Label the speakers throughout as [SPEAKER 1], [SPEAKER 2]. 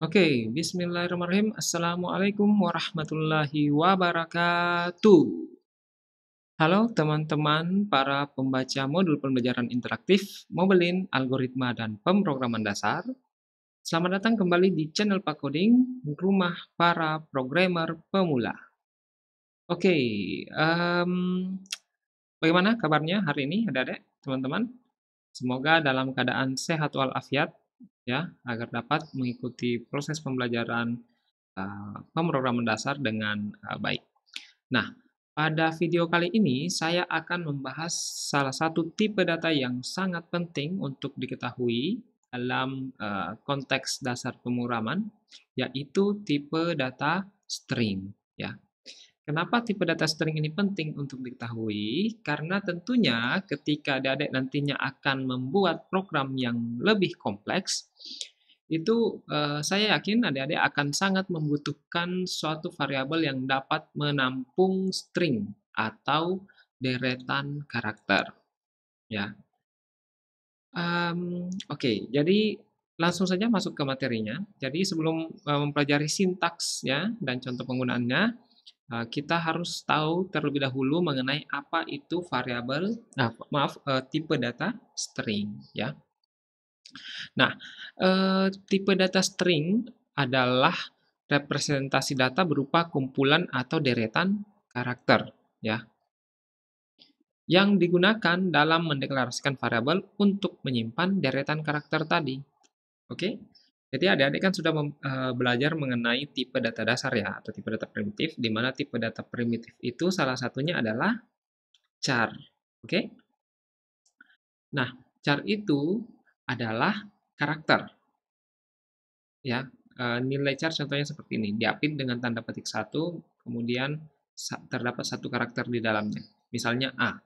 [SPEAKER 1] Oke, bismillahirrahmanirrahim. Assalamualaikum warahmatullahi wabarakatuh. Halo teman-teman, para pembaca modul pembelajaran interaktif, Modeling, Algoritma, dan Pemrograman Dasar. Selamat datang kembali di channel Pak Coding, rumah para programmer pemula. Oke, bagaimana kabarnya hari ini, adik-adik, teman-teman? Semoga dalam keadaan sehat walafiat, ya, agar dapat mengikuti proses pembelajaran pemrograman dasar dengan baik. Nah, pada video kali ini saya akan membahas salah satu tipe data yang sangat penting untuk diketahui dalam konteks dasar pemrograman, yaitu tipe data string. Ya. Kenapa tipe data string ini penting untuk diketahui? Karena tentunya ketika adik-adik nantinya akan membuat program yang lebih kompleks, itu saya yakin adik-adik akan sangat membutuhkan suatu variabel yang dapat menampung string atau deretan karakter. Ya. Oke, jadi langsung saja masuk ke materinya. Jadi sebelum mempelajari sintaks ya dan contoh penggunaannya, kita harus tahu terlebih dahulu mengenai apa itu variabel, tipe data string ya. Nah, tipe data string adalah representasi data berupa kumpulan atau deretan karakter ya, yang digunakan dalam mendeklarasikan variabel untuk menyimpan deretan karakter tadi. Oke? Jadi adik-adik kan sudah belajar mengenai tipe data dasar ya, atau tipe data primitif, di mana tipe data primitif itu salah satunya adalah char. Oke? Nah, char itu adalah karakter. Ya, nilai char contohnya seperti ini, diapit dengan tanda petik 1, kemudian terdapat satu karakter di dalamnya. Misalnya A.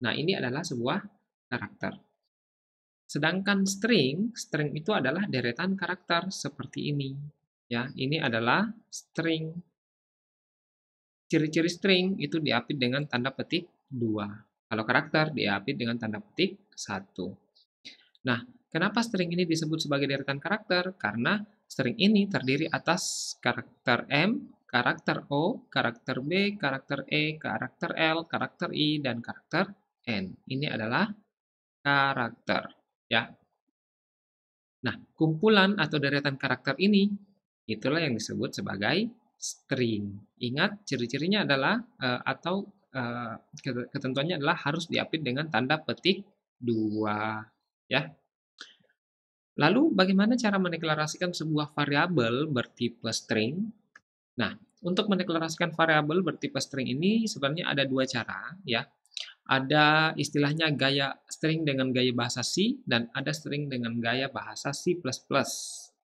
[SPEAKER 1] Nah, ini adalah sebuah karakter. Sedangkan string itu adalah deretan karakter seperti ini. Ya, ini adalah string. Ciri-ciri string itu diapit dengan tanda petik 2. Kalau karakter diapit dengan tanda petik 1. Nah, kenapa string ini disebut sebagai deretan karakter? Karena string ini terdiri atas karakter M, karakter O, karakter B, karakter E, karakter L, karakter I, dan karakter N. Ini adalah karakter. Ya. Nah, kumpulan atau deretan karakter ini, itulah yang disebut sebagai string. Ingat, ciri-cirinya adalah, ketentuannya adalah harus diapit dengan tanda petik 2. Ya. Lalu, bagaimana cara mendeklarasikan sebuah variabel bertipe string? Nah, untuk mendeklarasikan variabel bertipe string ini sebenarnya ada dua cara, ya. Ada istilahnya gaya string dengan gaya bahasa C, dan ada string dengan gaya bahasa C++.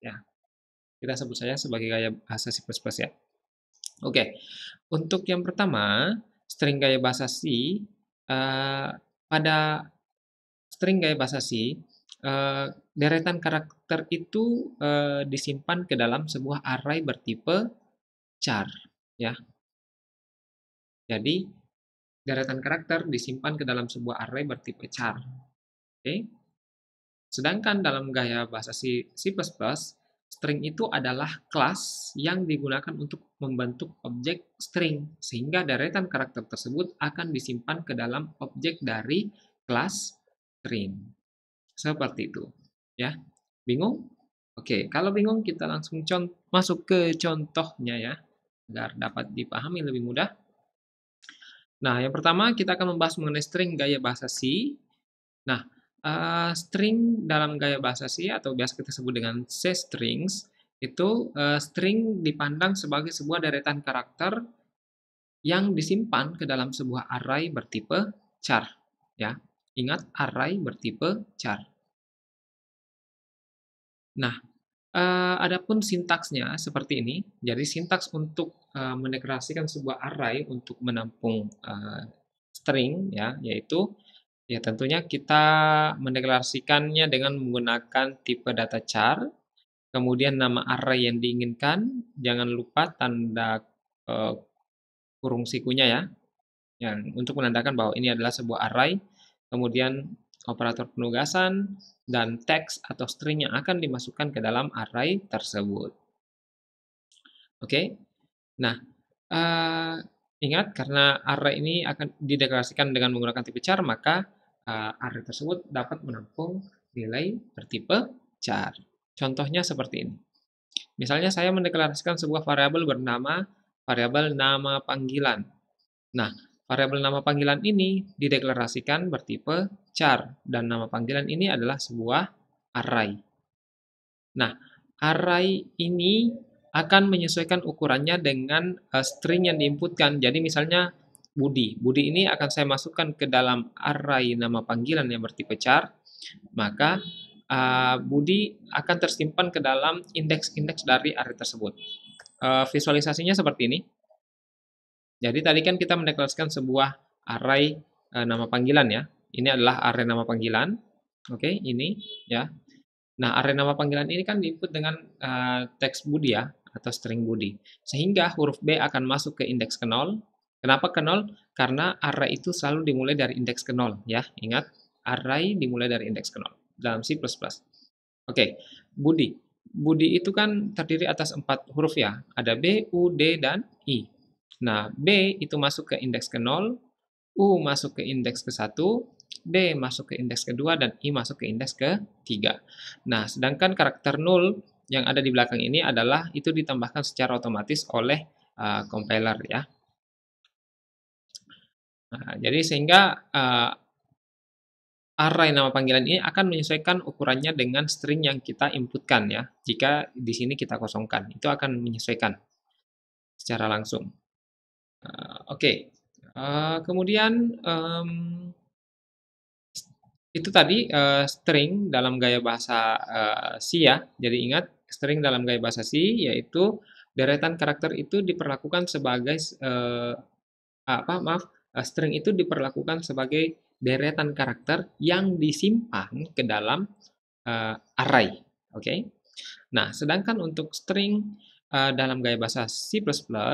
[SPEAKER 1] Ya. Kita sebut saja sebagai gaya bahasa C++ ya. Oke, untuk yang pertama, string gaya bahasa C, pada string gaya bahasa C, deretan karakter itu disimpan ke dalam sebuah array bertipe char. Ya. Jadi, deretan karakter disimpan ke dalam sebuah array bertipe char. Oke. Sedangkan dalam gaya bahasa C++, string itu adalah kelas yang digunakan untuk membentuk objek string, sehingga deretan karakter tersebut akan disimpan ke dalam objek dari kelas string. Seperti itu. Ya. Bingung? Oke, kalau bingung kita langsung masuk ke contohnya ya, agar dapat dipahami lebih mudah. Nah, yang pertama kita akan membahas mengenai string gaya bahasa C. Nah, string dalam gaya bahasa C atau biasa kita sebut dengan C-strings, itu string dipandang sebagai sebuah deretan karakter yang disimpan ke dalam sebuah array bertipe char. Ya, ingat array bertipe char. Nah, adapun sintaksnya seperti ini. Jadi sintaks untuk mendeklarasikan sebuah array untuk menampung string ya, yaitu ya tentunya kita mendeklarasikannya dengan menggunakan tipe data char, kemudian nama array yang diinginkan, jangan lupa tanda kurung sikunya ya, yang untuk menandakan bahwa ini adalah sebuah array, kemudian operator penugasan, dan teks atau string yang akan dimasukkan ke dalam array tersebut. Oke. Nah, eee, ingat karena array ini akan dideklarasikan dengan menggunakan tipe char, maka array tersebut dapat menampung nilai bertipe char. Contohnya seperti ini. Misalnya saya mendeklarasikan sebuah variabel bernama variabel nama panggilan. Nah, variabel nama panggilan ini dideklarasikan bertipe char dan nama panggilan ini adalah sebuah array. Nah, array ini akan menyesuaikan ukurannya dengan string yang diinputkan. Jadi misalnya Budi. Budi ini akan saya masukkan ke dalam array nama panggilan yang bertipe char, maka Budi akan tersimpan ke dalam indeks-indeks dari array tersebut. Visualisasinya seperti ini. Jadi tadi kan kita mendeklarasikan sebuah array nama panggilan ya. Ini adalah array nama panggilan. Oke, ini ya. Nah, array nama panggilan ini kan diinput dengan teks Budi ya, atau string Budi. Sehingga huruf B akan masuk ke indeks ke 0. Kenapa ke 0? Karena array itu selalu dimulai dari indeks ke 0 ya. Ingat, array dimulai dari indeks ke 0 dalam C++. Oke, Budi. Budi itu kan terdiri atas 4 huruf ya. Ada B, U, D, dan I. Nah, B itu masuk ke indeks ke 0, U masuk ke indeks ke 1, D masuk ke indeks kedua, dan I masuk ke indeks ke-3. Nah, sedangkan karakter 0 yang ada di belakang ini adalah itu ditambahkan secara otomatis oleh compiler ya. Nah, jadi sehingga array nama panggilan ini akan menyesuaikan ukurannya dengan string yang kita inputkan ya. Jika di sini kita kosongkan, itu akan menyesuaikan secara langsung. Oke. Kemudian itu tadi string dalam gaya bahasa C ya. Jadi ingat, string dalam gaya bahasa C yaitu deretan karakter itu diperlakukan sebagai string itu diperlakukan sebagai deretan karakter yang disimpan ke dalam array. Oke. Nah, sedangkan untuk string dalam gaya bahasa C++,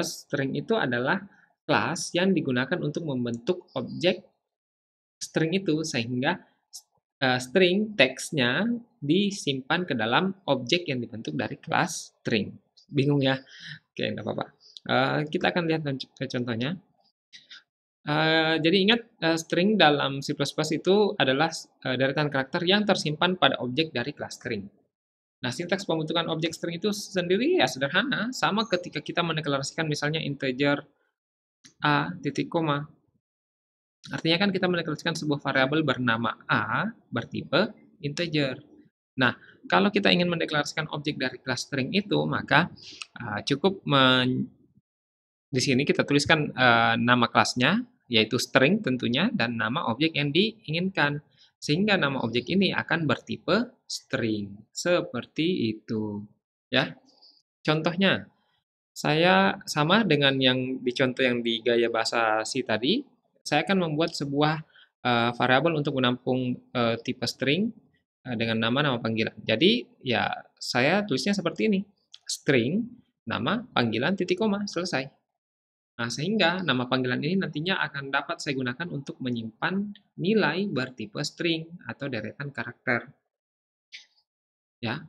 [SPEAKER 1] string itu adalah kelas yang digunakan untuk membentuk objek string itu, sehingga string teksnya disimpan ke dalam objek yang dibentuk dari kelas string. Bingung ya? Oke, enggak apa-apa. Kita akan lihat contohnya. Jadi ingat, string dalam C++ itu adalah deretan karakter yang tersimpan pada objek dari kelas string. Nah, sintaks pembentukan objek string itu sendiri ya sederhana, sama ketika kita mendeklarasikan misalnya integer a titik koma. Artinya kan kita mendeklarasikan sebuah variabel bernama a bertipe integer. Nah, kalau kita ingin mendeklarasikan objek dari kelas string itu, maka cukup di sini kita tuliskan nama kelasnya, yaitu string tentunya, dan nama objek yang diinginkan. Sehingga nama objek ini akan bertipe string. Seperti itu. Ya. Contohnya, saya sama dengan yang di contoh yang di gaya bahasa C tadi, saya akan membuat sebuah variabel untuk menampung tipe string dengan nama panggilan. Jadi, ya saya tulisnya seperti ini. String, nama panggilan, titik koma, selesai. Nah, sehingga nama panggilan ini nantinya akan dapat saya gunakan untuk menyimpan nilai bertipe string atau deretan karakter. Ya,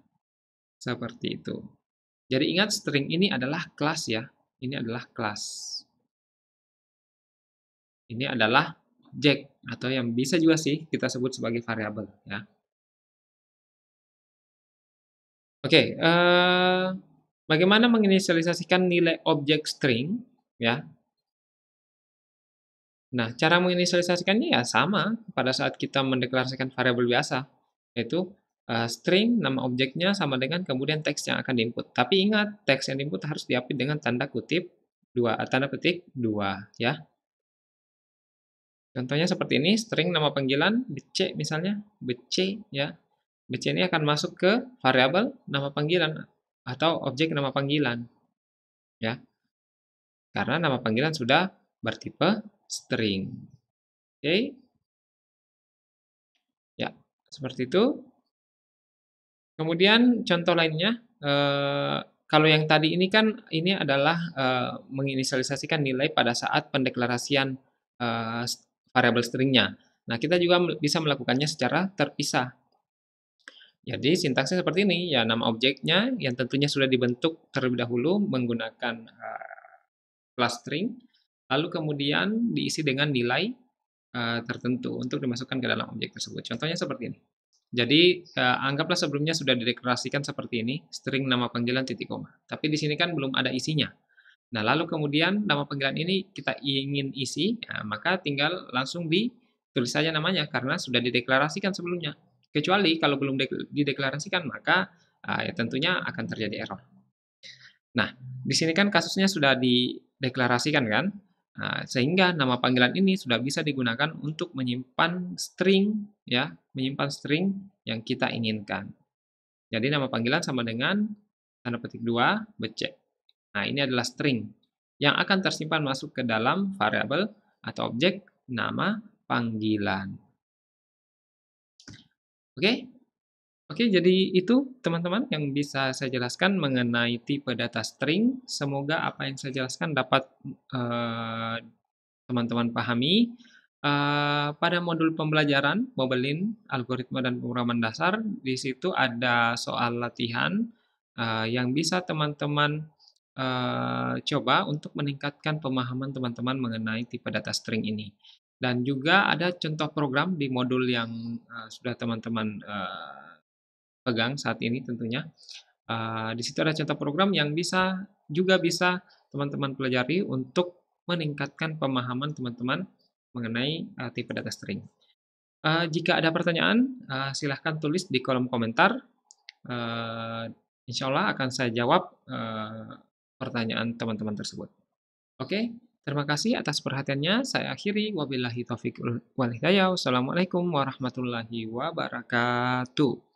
[SPEAKER 1] seperti itu. Jadi ingat, string ini adalah kelas ya. Ini adalah kelas. Ini adalah objek, atau yang bisa juga sih kita sebut sebagai variabel ya. Oke, bagaimana menginisialisasikan nilai objek string ya? Nah, cara menginisialisasikannya ya sama pada saat kita mendeklarasikan variabel biasa, yaitu string, nama objeknya sama dengan kemudian teks yang akan diinput. Tapi ingat, teks yang diinput harus diapit dengan tanda kutip 2, tanda petik 2 ya. Contohnya seperti ini, string nama panggilan bc misalnya, bc ya. Bc ini akan masuk ke variabel nama panggilan atau objek nama panggilan ya. Karena nama panggilan sudah bertipe string. Oke. Ya, seperti itu. Kemudian contoh lainnya, kalau yang tadi ini kan ini adalah menginisialisasikan nilai pada saat pendeklarasian variabel stringnya. Nah, kita juga bisa melakukannya secara terpisah. Jadi sintaksnya seperti ini, ya nama objeknya yang tentunya sudah dibentuk terlebih dahulu menggunakan class string, lalu kemudian diisi dengan nilai tertentu untuk dimasukkan ke dalam objek tersebut. Contohnya seperti ini. Jadi anggaplah sebelumnya sudah dideklarasikan seperti ini, string nama panggilan titik koma. Tapi di sini kan belum ada isinya. Nah, lalu kemudian nama panggilan ini kita ingin isi, ya, maka tinggal langsung ditulis saja namanya karena sudah dideklarasikan sebelumnya. Kecuali kalau belum dideklarasikan, maka ya tentunya akan terjadi error. Nah, di sini kan kasusnya sudah dideklarasikan kan? Nah, sehingga nama panggilan ini sudah bisa digunakan untuk menyimpan string, ya, menyimpan string yang kita inginkan. Jadi nama panggilan sama dengan tanda petik 2 becek. Nah, ini adalah string yang akan tersimpan masuk ke dalam variabel atau objek nama panggilan. Oke? Oke, jadi itu teman-teman yang bisa saya jelaskan mengenai tipe data string. Semoga apa yang saya jelaskan dapat teman-teman pahami. Pada modul pembelajaran Modeling, Algoritma dan Pemrograman Dasar, di situ ada soal latihan yang bisa teman-teman coba untuk meningkatkan pemahaman teman-teman mengenai tipe data string ini. Dan juga ada contoh program di modul yang sudah teman-teman pegang saat ini tentunya. Di situ ada contoh program yang juga bisa teman-teman pelajari untuk meningkatkan pemahaman teman-teman mengenai tipe data string. Jika ada pertanyaan, silahkan tulis di kolom komentar. Insya Allah akan saya jawab pertanyaan teman-teman tersebut. Oke, terima kasih atas perhatiannya. Saya akhiri. Wabillahi taufiq wal hidayah. Wassalamualaikum warahmatullahi wabarakatuh.